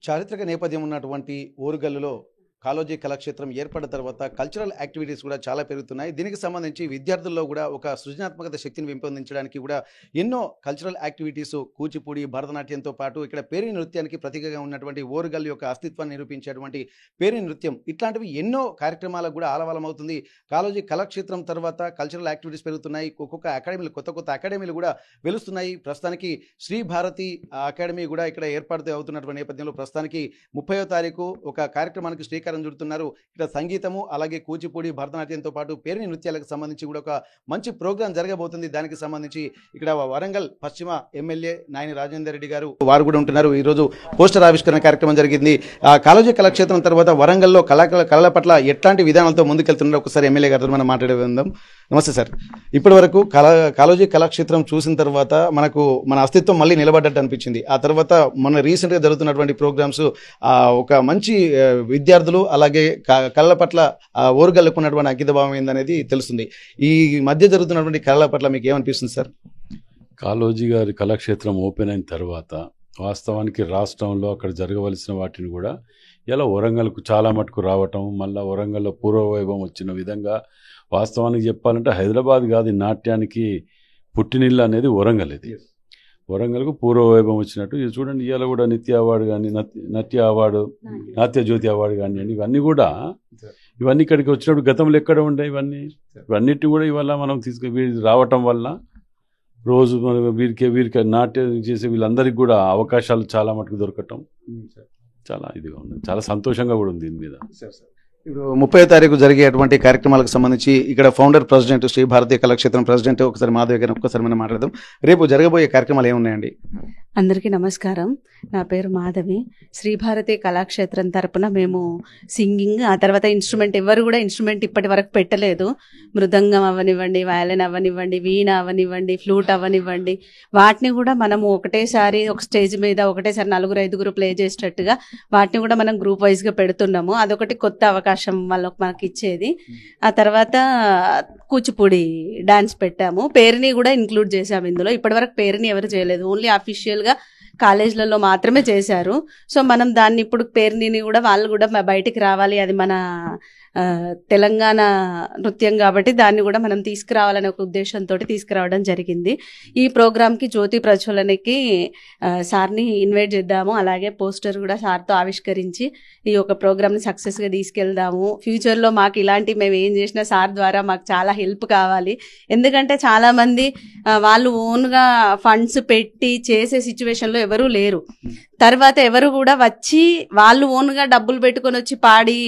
చారిత్రక నేపథ్యం ఉన్నటువంటి ఓరుగల్లులో కాళోజీ కళాక్షేత్రం ఏర్పడిన తర్వాత కల్చరల్ యాక్టివిటీస్ కూడా చాలా పెరుగుతున్నాయి. దీనికి సంబంధించి విద్యార్థుల్లో కూడా ఒక సృజనాత్మకత శక్తిని పెంపొందించడానికి కూడా ఎన్నో కల్చరల్ యాక్టివిటీస్ కూచిపూడి, భరతనాట్యంతో పాటు ఇక్కడ పేరిణి నృత్యానికి ప్రతీకగా ఉన్నటువంటి ఓరుగల్లు యొక్క అస్తిత్వాన్ని నిరూపించేటువంటి పేరిణి నృత్యం, ఇట్లాంటివి ఎన్నో కార్యక్రమాలకు కూడా ఆలవాలమవుతుంది. కాళోజీ కళాక్షేత్రం తర్వాత కల్చరల్ యాక్టివిటీస్ పెరుగుతున్నాయి. ఒక్కొక్క అకాడమీలు, కొత్త అకాడమీలు కూడా వెలుస్తున్నాయి. ప్రస్తుతానికి శ్రీ భారతి అకాడమీ కూడా ఇక్కడ ఏర్పాటు అవుతున్నటువంటి నేపథ్యంలో ప్రస్తుతానికి 30వ తారీఖు ఒక కార్యక్రమానికి శ్రీకారం చుడుతున్నారు. ఇక్కడ సంగీతము, అలాగే కూచిపూడి, భరతనాట్యంతో పాటు పేరిణి నృత్యాలకు సంబంధించి కూడా ఒక మంచి ప్రోగ్రాం జరగబోతుంది. దానికి సంబంధించి ఇక్కడ వరంగల్ పశ్చిమ ఎమ్మెల్యే నాయని రాజేందర్ రెడ్డి గారు వారు కూడా ఉంటున్నారు. ఈరోజు పోస్టర్ ఆవిష్కరణ కార్యక్రమం జరిగింది. కాళోజీ కళాక్షేత్రం తర్వాత వరంగల్లో కళల పట్ల ఎట్లాంటి విధానాలతో ముందుకెళ్తున్నారు ఒకసారి ఎమ్మెల్యే గారితో మనం మాట్లాడేందాం. నమస్తే సార్. ఇప్పటి వరకు కాళోజీ కళాక్షేత్రం చూసిన తర్వాత మనకు మన అస్తిత్వం మళ్ళీ నిలబడ్డట్టు అనిపించింది. ఆ తర్వాత మొన్న రీసెంట్గా జరుగుతున్నటువంటి ప్రోగ్రామ్స్ ఒక మంచి విద్యార్థులు అలాగే కళల పట్ల ఓరుగల్లుకు ఉన్నటువంటి అంకితభావం ఏందనేది తెలుస్తుంది. ఈ మధ్య జరుగుతున్నటువంటి కళల పట్ల మీకు ఏమనిపిస్తుంది సార్? కాళోజీ గారి కళాక్షేత్రం ఓపెన్ అయిన తర్వాత వాస్తవానికి రాష్ట్రంలో అక్కడ జరగవలసిన వాటిని కూడా ఇలా వరంగల్కు చాలా మటుకు రావటం, మళ్ళీ వరంగల్లో పూర్వవైభవం వచ్చిన విధంగా వాస్తవానికి చెప్పాలంటే హైదరాబాద్ కాదు నాట్యానికి పుట్టినిల్లు అనేది వరంగల్. ఇది వరంగల్కు పూర్వవైభవం వచ్చినట్టు ఇది చూడండి. ఇవాళ కూడా నిత్య అవార్డు కానీ, నాట్య అవార్డు, నాట్య జ్యోతి అవార్డు కానివ్వండి, ఇవన్నీ కూడా ఇవన్నీ ఇక్కడికి వచ్చినప్పుడు గతంలో ఎక్కడ ఉండే ఇవన్నిటి కూడా ఇవాళ మనం రావటం వల్ల రోజు వీరికి నాట్యం చేసే వీళ్ళందరికీ కూడా అవకాశాలు చాలా మటుకు దొరకటం చాలా ఇదిగా ఉంది. చాలా సంతోషంగా కూడా ఉంది దీని మీద. ఇప్పుడు 30వ తారీఖు జరిగేటువంటి కార్యక్రమాలకు సంబంధించి ఇక్కడ ఫౌండర్ ప్రెసిడెంట్ శ్రీ భారతీయ కళాక్షేత్రం ప్రెసిడెంట్ ఒకసారి మాధవి గారిని ఒక్కసారి మనం మాట్లాడదాం. రేపు జరగబోయే కార్యక్రమాలు ఏమున్నాయండి? అందరికీ నమస్కారం. నా పేరు మాధవి. శ్రీ భారతీయ కళాక్షేత్రం తరపున మేము సింగింగ్, ఆ తర్వాత ఇన్స్ట్రుమెంట్, ఎవరు కూడా ఇన్స్ట్రుమెంట్ ఇప్పటి వరకు పెట్టలేదు. మృదంగం అవనివ్వండి, వయలిన్ అవనివ్వండి, వీణ అవనివ్వండి, ఫ్లూట్ అవనివ్వండి, వాటిని కూడా మనము ఒకటేసారి ఒక స్టేజ్ మీద ఒకటేసారి 4-5 ప్లే చేసేటట్టుగా వాటిని కూడా మనం గ్రూప్ వైజ్గా పెడుతున్నాము. అదొకటి కొత్త అవకాశం వాళ్ళకి మనకి ఇచ్చేది. ఆ తర్వాత కూచిపూడి డాన్స్ పెట్టాము. పేరుని కూడా ఇంక్లూడ్ చేసాము ఇందులో. ఇప్పటివరకు పేరుని ఎవరు చేయలేదు, ఓన్లీ అఫీషియల్గా కాలేజీలలో మాత్రమే చేశారు. సో మనం దాన్ని ఇప్పుడు పేరుని కూడా వాళ్ళు కూడా బయటికి రావాలి, అది మన తెలంగాణ నృత్యం కాబట్టి దాన్ని కూడా మనం తీసుకురావాలనే ఒక ఉద్దేశంతో తీసుకురావడం జరిగింది. ఈ ప్రోగ్రామ్కి జ్యోతి ప్రజ్వలనకి సార్ని ఇన్వైట్ చేద్దాము, అలాగే పోస్టర్ కూడా సార్తో ఆవిష్కరించి ఈ యొక్క ప్రోగ్రామ్ని సక్సెస్గా తీసుకెళ్దాము. ఫ్యూచర్లో మాకు ఇలాంటి మేము ఏం చేసినా సార్ ద్వారా మాకు చాలా హెల్ప్ కావాలి. ఎందుకంటే చాలామంది వాళ్ళు ఓన్గా ఫండ్స్ పెట్టి చేసే సిచ్యువేషన్లో ఎవరూ లేరు. తర్వాత ఎవరు కూడా వచ్చి వాళ్ళు ఓన్గా డబ్బులు పెట్టుకొని వచ్చి పాడి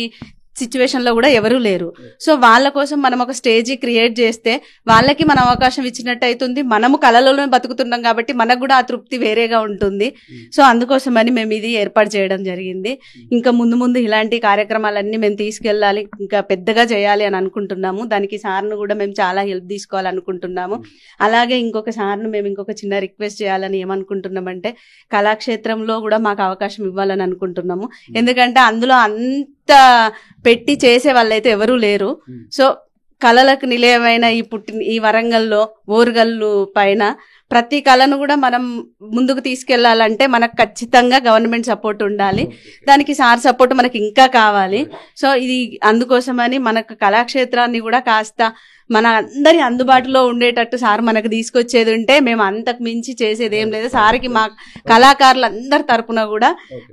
సిచ్యువేషన్లో కూడా ఎవరూ లేరు. సో వాళ్ళ కోసం మనం ఒక స్టేజ్ క్రియేట్ చేస్తే వాళ్ళకి మనం అవకాశం ఇచ్చినట్టు అవుతుంది. మనము కళలోనే బతుకుతున్నాం కాబట్టి మనకు కూడా ఆ తృప్తి వేరేగా ఉంటుంది. సో అందుకోసమని మేము ఇది ఏర్పాటు చేయడం జరిగింది. ఇంకా ముందు ఇలాంటి కార్యక్రమాలన్నీ మేము తీసుకెళ్ళాలి, ఇంకా పెద్దగా చేయాలి అని అనుకుంటున్నాము. దానికి సార్ను కూడా మేము చాలా హెల్ప్ తీసుకోవాలనుకుంటున్నాము. అలాగే ఇంకొక సార్ను మేము ఇంకొక చిన్న రిక్వెస్ట్ చేయాలని ఏమనుకుంటున్నామంటే, కళాక్షేత్రంలో కూడా మాకు అవకాశం ఇవ్వాలని అనుకుంటున్నాము. ఎందుకంటే అందులో అంత పెట్టి చేసే వాళ్ళైతే ఎవరూ లేరు. సో కళలకు నిలయమైన ఈ వరంగల్లో ఓరుగల్లు పైన ప్రతి కళను కూడా మనం ముందుకు తీసుకెళ్లాలంటే మనకు ఖచ్చితంగా గవర్నమెంట్ సపోర్ట్ ఉండాలి. దానికి సార్ సపోర్ట్ మనకి ఇంకా కావాలి. సో ఇది అందుకోసమని మనకు కళాక్షేత్రాన్ని కూడా కాస్త మన అందరి అందుబాటులో ఉండేటట్టు సార్ మనకు తీసుకొచ్చేది ఉంటే మేము అంతకు మించి చేసేది ఏం లేదు. సార్కి మా కళాకారులందరి తరపున కూడా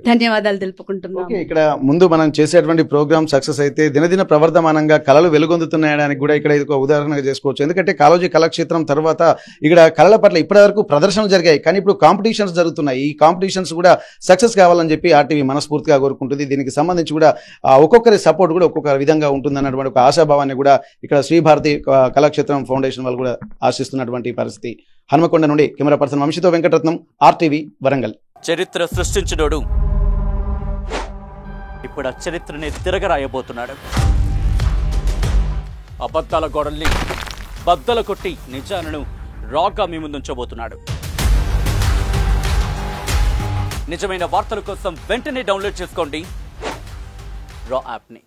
ధన్యవాదాలు తెలుపుకుంటున్నాం. ఇక్కడ ముందు మనం చేసేటువంటి ప్రోగ్రామ్ సక్సెస్ అయితే దినదిన ప్రవర్ధమానంగా కళలు వెలుగొందుతున్నాయడానికి కూడా ఇక్కడ ఇది ఒక ఉదాహరణగా చేసుకోవచ్చు. ఎందుకంటే కాళోజీ కళాక్షేత్రం తర్వాత ఇక్కడ కళల పట్ల ఇప్పటివరకు ప్రదర్శనలు జరిగాయి, కానీ ఇప్పుడు కాంపిటీషన్స్ జరుగుతున్నాయి. ఈ కాంపిటీషన్స్ కూడా సక్సెస్ కావాలని చెప్పి ఆర్టీవీ మనస్ఫూర్తిగా కోరుకుంటుంది. దీనికి సంబంధించి కూడా ఒక్కొక్కరి సపోర్ట్ కూడా ఒక్కొక్క విధంగా ఉంటుంది అన్నటువంటి ఒక ఆశాభావాన్ని కూడా ఇక్కడ శ్రీ భారతి కళాక్షేత్రం ఫౌండేషన్ వాళ్ళు కూడా ఆశిస్తున్నటువంటి పరిస్థితి. హనుమకొండ నుండి కెమెరా పర్సన్ వంశీతో వెంకటరత్నం, ఆర్టీవీ వరంగల్. చరిత్ర సృష్టించినోడు ఇప్పుడు ఆ చరిత్రని తిరగరాయబోతున్నాడు. అబద్ధాల గోడల్ని బద్దలు కొట్టి నిజాలను రాగా మీ ముందుంచబోతున్నాడు. నిజమైన వార్తల కోసం వెంటనే డౌన్లోడ్ చేసుకోండి రా యాప్ని.